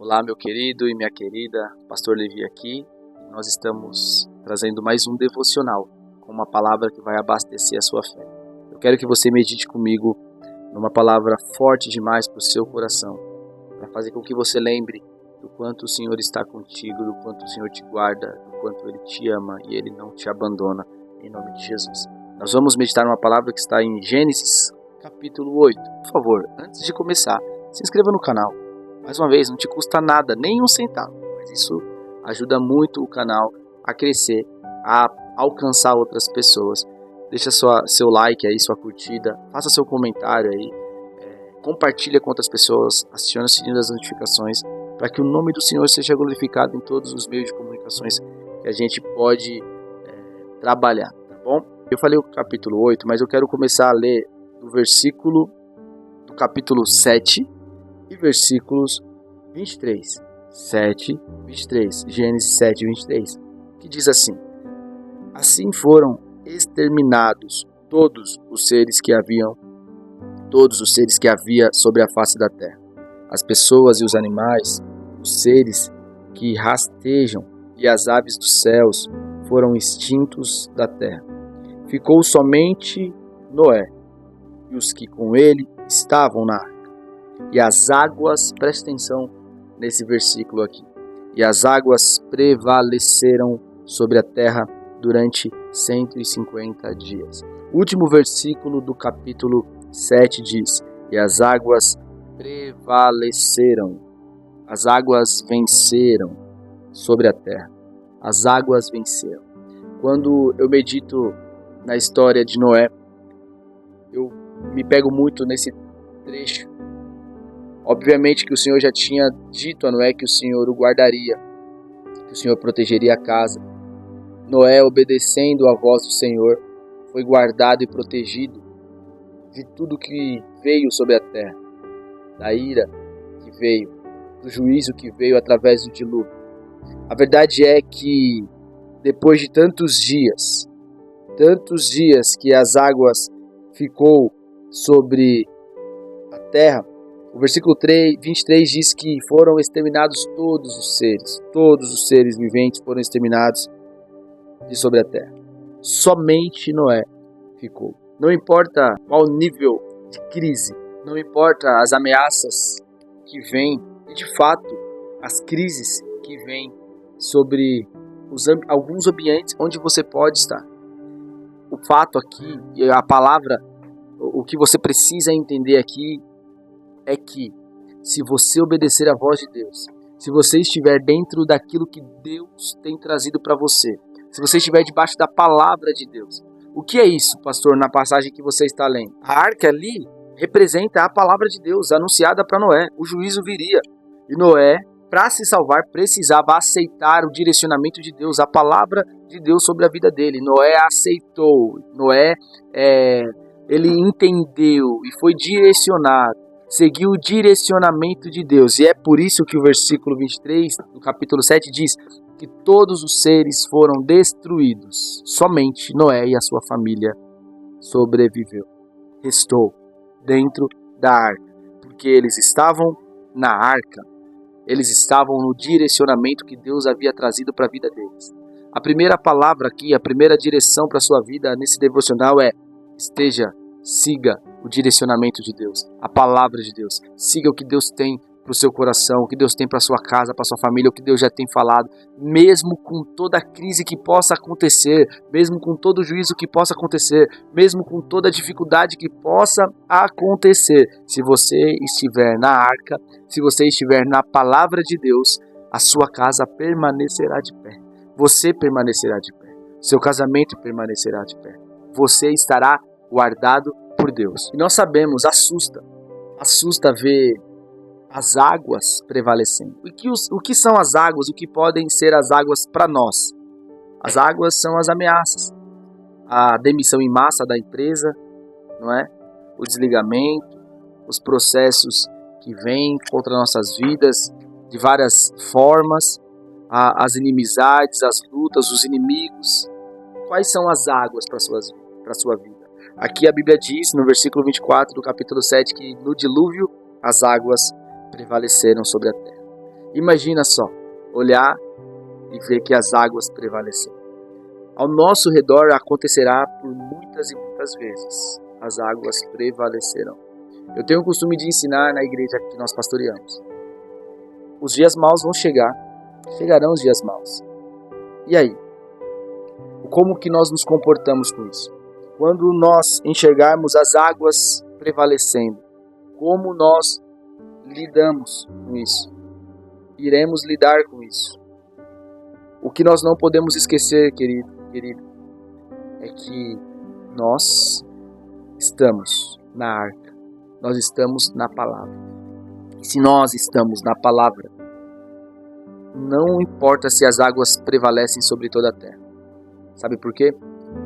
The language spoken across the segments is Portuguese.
Olá, meu querido e minha querida, Pastor Levi aqui. Nós estamos trazendo mais um devocional com uma palavra que vai abastecer a sua fé. Eu quero que você medite comigo numa palavra forte demais para o seu coração, para fazer com que você lembre do quanto o Senhor está contigo, do quanto o Senhor te guarda, do quanto Ele te ama e Ele não te abandona, em nome de Jesus. Nós vamos meditar numa palavra que está em Gênesis, capítulo 8. Por favor, antes de começar, se inscreva no canal. Mais uma vez, não te custa nada, nem um centavo, mas isso ajuda muito o canal a crescer, a alcançar outras pessoas. Deixa seu like aí, sua curtida, faça seu comentário aí, compartilha com outras pessoas, acione o sininho das notificações, para que o nome do Senhor seja glorificado em todos os meios de comunicações que a gente pode trabalhar, tá bom? Eu falei o capítulo 8, mas eu quero começar a ler do versículo do capítulo 7, e versículos 23, 7, 23, Gênesis 7, 23, que diz assim: Assim foram exterminados todos os seres que havia sobre a face da terra, as pessoas e os animais, os seres que rastejam e as aves dos céus foram extintos da terra. Ficou somente Noé e os que com ele estavam na arca. E as águas, preste atenção nesse versículo aqui, e as águas prevaleceram sobre a terra durante 150 dias. O último versículo do capítulo 7 diz: E as águas prevaleceram, as águas venceram sobre a terra, as águas venceram. Quando eu medito na história de Noé, eu me pego muito nesse trecho. Obviamente que o Senhor já tinha dito a Noé que o Senhor o guardaria, que o Senhor protegeria a casa. Noé, obedecendo à voz do Senhor, foi guardado e protegido de tudo que veio sobre a terra, da ira que veio, do juízo que veio através do dilúvio. A verdade é que depois de tantos dias que as águas ficou sobre a terra, o versículo 23 diz que foram exterminados todos os seres viventes foram exterminados de sobre a terra. Somente Noé ficou. Não importa qual nível de crise, não importa as ameaças que vêm, e de fato as crises que vêm sobre alguns ambientes onde você pode estar. O fato aqui, e a palavra, o que você precisa entender aqui, é que se você obedecer à voz de Deus, se você estiver dentro daquilo que Deus tem trazido para você, se você estiver debaixo da palavra de Deus. O que é isso, pastor, na passagem que você está lendo? A arca ali representa a palavra de Deus anunciada para Noé. O juízo viria. E Noé, para se salvar, precisava aceitar o direcionamento de Deus, a palavra de Deus sobre a vida dele. Noé aceitou. Noé, ele entendeu e foi direcionado. Seguiu o direcionamento de Deus. E é por isso que o versículo 23 do capítulo 7 diz que todos os seres foram destruídos. Somente Noé e a sua família sobreviveu. Restou dentro da arca. Porque eles estavam na arca. Eles estavam no direcionamento que Deus havia trazido para a vida deles. A primeira palavra aqui, a primeira direção para a sua vida nesse devocional é: siga o direcionamento de Deus, a palavra de Deus. Siga o que Deus tem para o seu coração, o que Deus tem para a sua casa, para a sua família, o que Deus já tem falado. Mesmo com toda a crise que possa acontecer, mesmo com todo o juízo que possa acontecer, mesmo com toda a dificuldade que possa acontecer, se você estiver na arca, se você estiver na palavra de Deus, a sua casa permanecerá de pé. Você permanecerá de pé. Seu casamento permanecerá de pé. Você estará guardado por Deus. E nós sabemos, assusta ver as águas prevalecendo. O que são as águas? O que podem ser as águas para nós? As águas são as ameaças. A demissão em massa da empresa, não é? O desligamento, os processos que vêm contra nossas vidas de várias formas, as inimizades, as lutas, os inimigos. Quais são as águas para a sua vida? Aqui a Bíblia diz, no versículo 24 do capítulo 7, que no dilúvio as águas prevaleceram sobre a terra. Imagina só, olhar e ver que as águas prevaleceram. Ao nosso redor acontecerá por muitas e muitas vezes. As águas prevalecerão. Eu tenho o costume de ensinar na igreja que nós pastoreamos. Os dias maus vão chegar. Chegarão os dias maus. E aí? Como que nós nos comportamos com isso? Quando nós enxergarmos as águas prevalecendo, como nós lidamos com isso? Iremos lidar com isso. O que nós não podemos esquecer, querido, é que nós estamos na arca. Nós estamos na palavra. E se nós estamos na palavra, não importa se as águas prevalecem sobre toda a terra. Sabe por quê?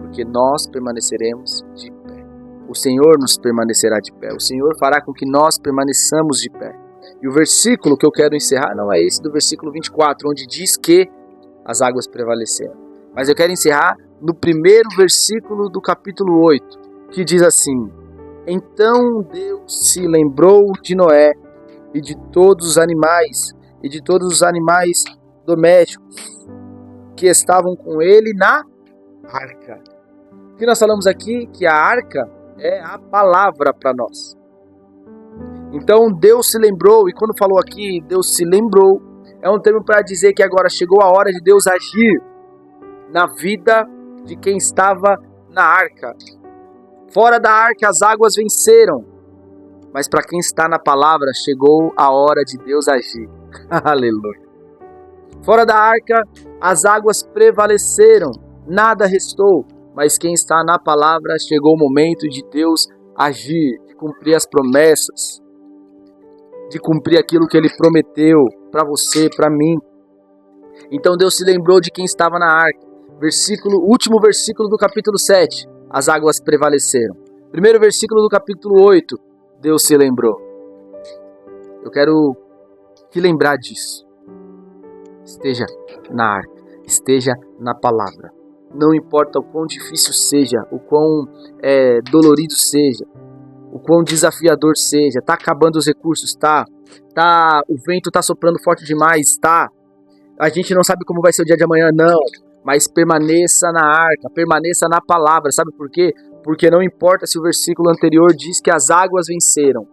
Porque nós permaneceremos de pé. O Senhor nos permanecerá de pé. O Senhor fará com que nós permaneçamos de pé. E o versículo que eu quero encerrar não é esse do versículo 24, onde diz que as águas prevaleceram. Mas eu quero encerrar no primeiro versículo do capítulo 8, que diz assim: Então Deus se lembrou de Noé e de todos os animais domésticos que estavam com ele na arca. O que nós falamos aqui? Que a arca é a palavra para nós. Então Deus se lembrou, e quando falou aqui, Deus se lembrou, é um termo para dizer que agora chegou a hora de Deus agir na vida de quem estava na arca. Fora da arca as águas venceram, mas para quem está na palavra chegou a hora de Deus agir. Aleluia. Fora da arca as águas prevaleceram, nada restou, mas quem está na palavra chegou o momento de Deus agir, de cumprir as promessas, de cumprir aquilo que Ele prometeu para você, para mim. Então Deus se lembrou de quem estava na arca. Último versículo do capítulo 7, as águas prevaleceram. Primeiro versículo do capítulo 8, Deus se lembrou. Eu quero te lembrar disso. Esteja na arca, esteja na palavra. Não importa o quão difícil seja, o quão dolorido seja, o quão desafiador seja, tá acabando os recursos, o vento tá soprando forte demais, a gente não sabe como vai ser o dia de amanhã, não, mas permaneça na arca, permaneça na palavra. Sabe por quê? Porque não importa se o versículo anterior diz que as águas venceram,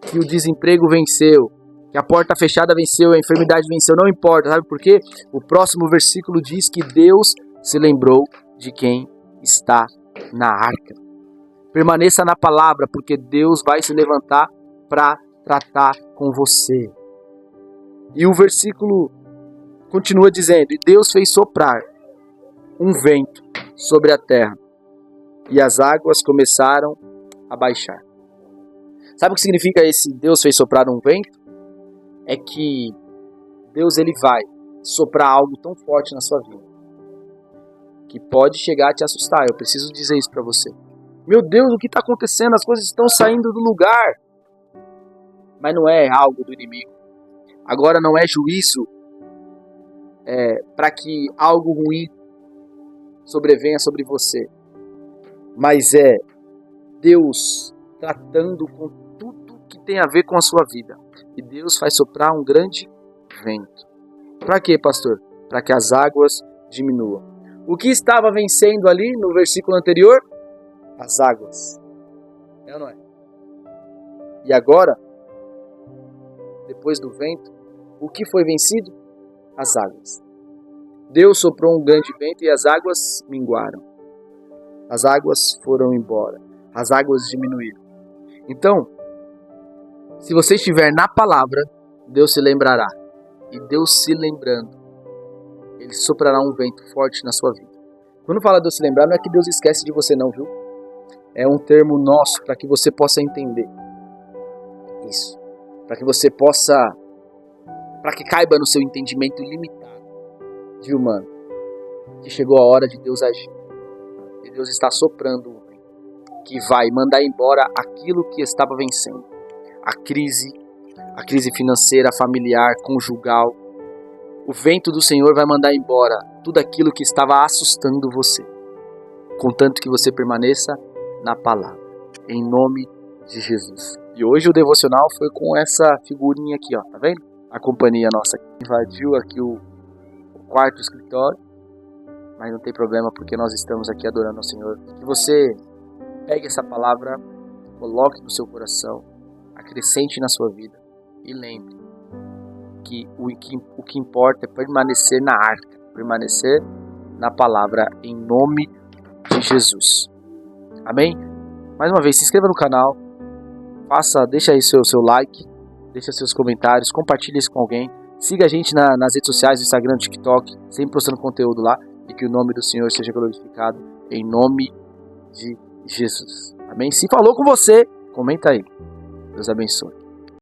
que o desemprego venceu, que a porta fechada venceu, a enfermidade venceu, não importa. Sabe por quê? O próximo versículo diz que Deus se lembrou de quem está na arca. Permaneça na palavra, porque Deus vai se levantar para tratar com você. E o versículo continua dizendo: E Deus fez soprar um vento sobre a terra, e as águas começaram a baixar. Sabe o que significa esse Deus fez soprar um vento? É que Deus ele vai soprar algo tão forte na sua vida que pode chegar a te assustar. Eu preciso dizer isso para você. Meu Deus, o que está acontecendo? As coisas estão saindo do lugar. Mas não é algo do inimigo. Agora não é juízo para que algo ruim sobrevenha sobre você. Mas é Deus tratando com tudo que tem a ver com a sua vida. E Deus faz soprar um grande vento. Para quê, pastor? Para que as águas diminuam. O que estava vencendo ali no versículo anterior? As águas. É ou não é? E agora, depois do vento, o que foi vencido? As águas. Deus soprou um grande vento e as águas minguaram. As águas foram embora. As águas diminuíram. Então, se você estiver na palavra, Deus se lembrará. E Deus se lembrando, Ele soprará um vento forte na sua vida. Quando fala Deus se lembrar, não é que Deus esquece de você não, viu? É um termo nosso para que você possa entender isso. Para que você possa, para que caiba no seu entendimento limitado de humano, que chegou a hora de Deus agir. E Deus está soprando um vento que vai mandar embora aquilo que estava vencendo. A crise financeira, familiar, conjugal. O vento do Senhor vai mandar embora tudo aquilo que estava assustando você, contanto que você permaneça na palavra, em nome de Jesus. E hoje o devocional foi com essa figurinha aqui, ó, tá vendo? a companhia nossa. Invadiu aqui o quarto escritório, mas não tem problema porque nós estamos aqui adorando ao Senhor. Que você pegue essa palavra, coloque no seu coração, acrescente na sua vida e lembre que o que importa é permanecer na arca, permanecer na palavra em nome de Jesus. Amém? Mais uma vez, se inscreva no canal, deixa aí seu like, deixa seus comentários, compartilhe isso com alguém, siga a gente nas redes sociais, no Instagram, no TikTok, sempre postando conteúdo lá, e que o nome do Senhor seja glorificado em nome de Jesus. Amém? Se falou com você, comenta aí. Deus abençoe.